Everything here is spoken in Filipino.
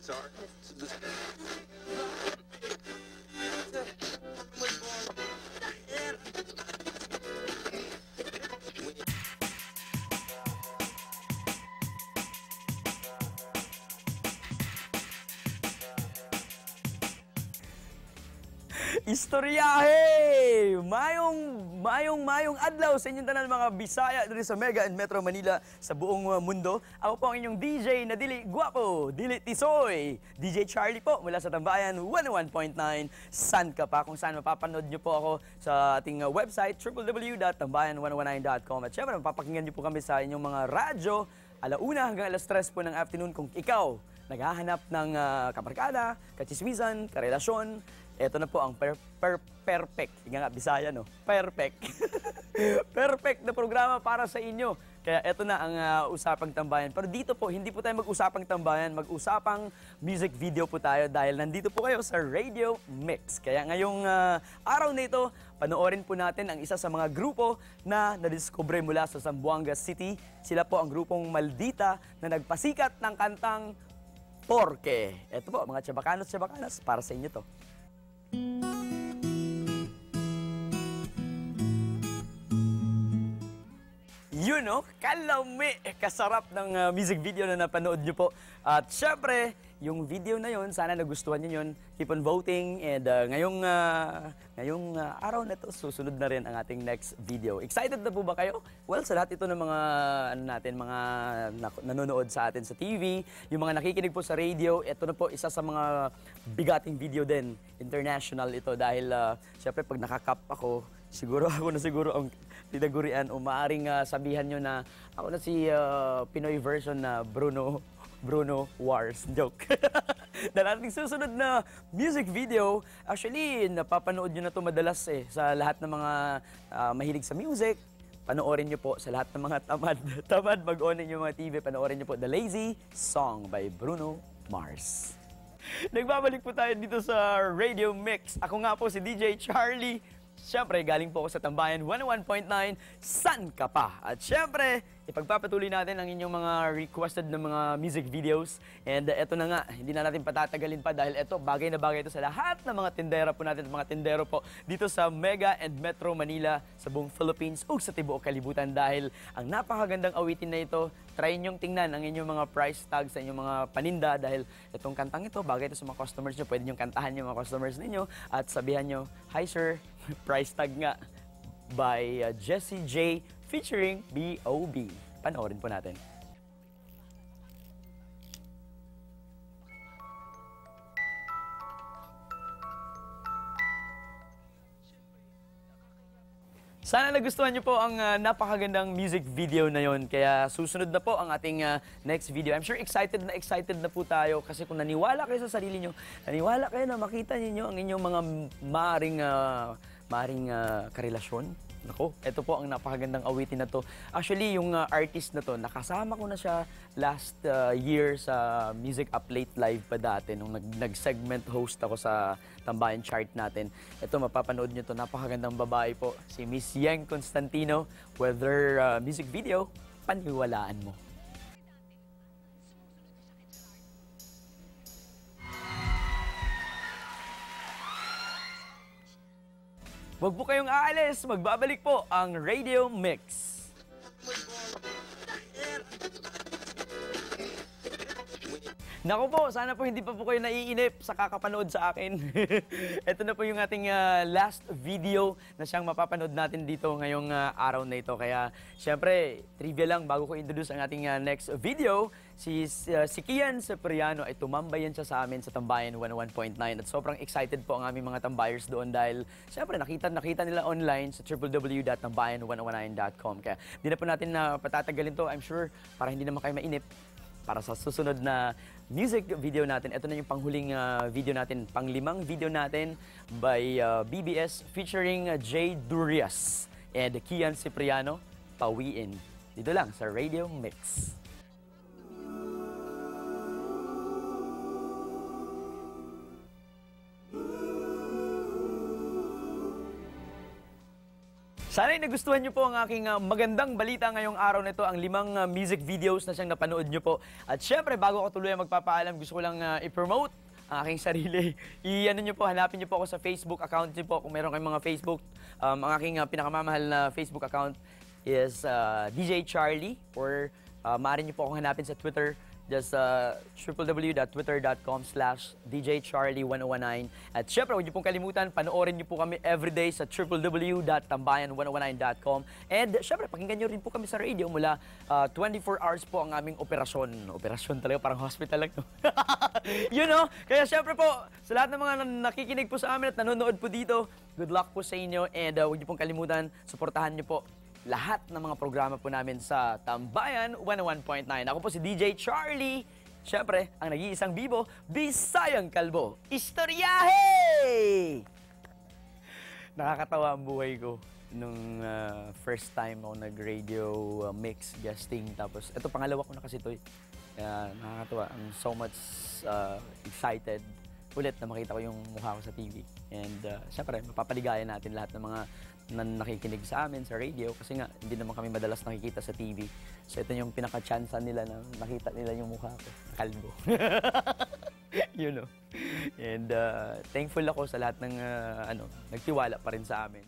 Sorry. Istoryahe! Mayong adlaw sa inyong tanan mga Bisaya diri sa Mega and Metro Manila sa buong mundo. Ako po ang inyong DJ na dili guwapo, dili tisoy. DJ Charlie po mula sa Tambayan 101.9 San ka pa, kung saan mapapanood nyo po ako sa ating website www.tambayan119.com. At syempre mapapakinggan nyo po kami sa inyong mga radyo alauna hanggang alas 3 po ng afternoon kung ikaw naghahanap ng kabarkada, kachismisan, karelasyon. Ito na po ang perfect. Higa nga, Bisaya, no? Perfect. Perfect na programa para sa inyo. Kaya ito na ang Usapang Tambayan. Pero dito po, hindi po tayo mag-usapang tambayan, mag-usapang music video po tayo dahil nandito po kayo sa Radio Mix. Kaya ngayong araw na ito, panoorin po natin ang isa sa mga grupo na nadiskubre mula sa Zamboanga City. Sila po ang grupong Maldita na nagpasikat ng kantang Porke. Ito po, mga Chabakanos, para sa inyo to. Yun, no? Kalami! Kasarap ng music video na napanood nyo po. At syempre, yung video na yun, sana nagustuhan nyo yun. Keep on voting. And ngayong araw na to, susunod na rin ang ating next video. Excited na po ba kayo? Well, sa lahat ito ng mga, mga nanonood sa atin sa TV, yung mga nakikinig po sa radio, ito na po isa sa mga bigating video din. International ito dahil syempre pag nakakap ako, siguro ang tinagurian o maaring sabihan nyo na ako na si Pinoy version na Bruno Wars. Joke. Dahil ating susunod na music video, actually, napapanood nyo na ito madalas sa lahat ng mga mahilig sa music. Panoorin nyo po sa lahat ng mga tamad mag-onin yung mga TV, panoorin nyo po The Lazy Song by Bruno Mars. Nagbabalik po tayo dito sa Radio Mix. Ako nga po si DJ Charlie. Siyempre, galing po ako sa Tambayan 101.9, San ka pa? At siyempre, ipagpapatuloy natin ang inyong mga requested na mga music videos. And eto na nga, hindi na natin patatagalin pa dahil eto, bagay na bagay ito sa lahat ng mga tindera po natin, mga tindero po dito sa Mega and Metro Manila, sa buong Philippines o sa tibuok kalibutan. Dahil ang napakagandang awitin na ito, try nyong tingnan ang inyong mga price tag sa inyong mga paninda dahil itong kantang ito, bagay ito sa mga customers nyo. Pwede nyong kantahan yung mga customers ninyo at sabihan nyo, "Hi sir, price tag nga by Jessie J featuring B.O.B." Panoorin po natin. Sana nagustuhan niyo po ang napakagandang music video na yon. Kaya susunod na po ang ating next video. I'm sure excited na po tayo kasi kung naniwala kayo sa sarili niyo, naniwala kayo na makita niyo ang inyong mga maring karelasyon. Nako, ito po ang napakagandang awitin na to. Actually, yung artist na to, nakasama ko na siya last year sa Music Up Late Live pa dati nung nag-segment host ako sa Tambayan chart natin. Ito, mapapanood nyo to. Napakagandang babae po, si Miss Yeng Constantino. Whether music video, paniwalaan mo. Huwag po kayong aalis, magbabalik po ang Radio Mix. Naku po, sana po hindi pa po kayo naiinip sa kakapanood sa akin. Ito na po yung ating last video na siyang mapapanood natin dito ngayong araw na ito. Kaya, syempre, trivia lang bago ko introduce ang ating next video. Si Kian Cipriano ay tumambayan siya sa amin sa Tambayan 101.9 at sobrang excited po ang aming mga tambayers doon dahil, syempre, nakita nila online sa www.tambayan119.com. Kaya, hindi na po natin patatagalin to, I'm sure, para hindi naman kayo mainip. Para sa susunod na music video natin, ito na yung panghuling video natin, panglimang video natin by BBS featuring Jay Durias and Kian Cipriano, Pawiin. Dito lang sa Radio Mix. Sana'y nagustuhan nyo po ang aking magandang balita ngayong araw na ito, ang 5 music videos na siyang napanood nyo po. At syempre, bago ako tuloy magpapaalam, gusto ko lang i-promote ang aking sarili. I-ano nyo po, hanapin nyo po ako sa Facebook account nyo po kung meron kayong mga Facebook. Ang aking pinakamamahal na Facebook account is DJ Charlie, or maaari nyo po akong hanapin sa Twitter. Just www.twitter.com/djcharlie1019. At syempre, huwag niyo pong kalimutan, panoorin niyo po kami everyday sa www.tambayan1019.com. And syempre, pakinggan niyo rin po kami sa radio mula 24 hours po ang aming operasyon. Operasyon talaga, parang hospital lang. No? You know? Kaya syempre po, sa lahat ng mga nakikinig po sa amin at nanonood po dito, good luck po sa inyo. And huwag niyo pong kalimutan, suportahan niyo po lahat ng mga programa po namin sa Tambayan 101.9. Ako po si DJ Charlie. Siyempre, ang nag-iisang bibo, Bisayang Kalbo. Istoryahe! Nakakatawa ang buhay ko nung first time ako nag-radio mix guesting. Tapos, ito pangalawa ko na kasi ito. Nakakatawa. I'm so much excited ulit na makita ko yung mukha ko sa TV. And siyempre, mapapaligaya natin lahat ng mga na nakikinig sa amin sa radio kasi nga hindi naman kami madalas nakikita sa TV. So ito yung pinaka-chansa nila na nakita nila yung mukha ko, kalbo. You know. And thankful ako sa lahat ng nagtiwala pa rin sa amin.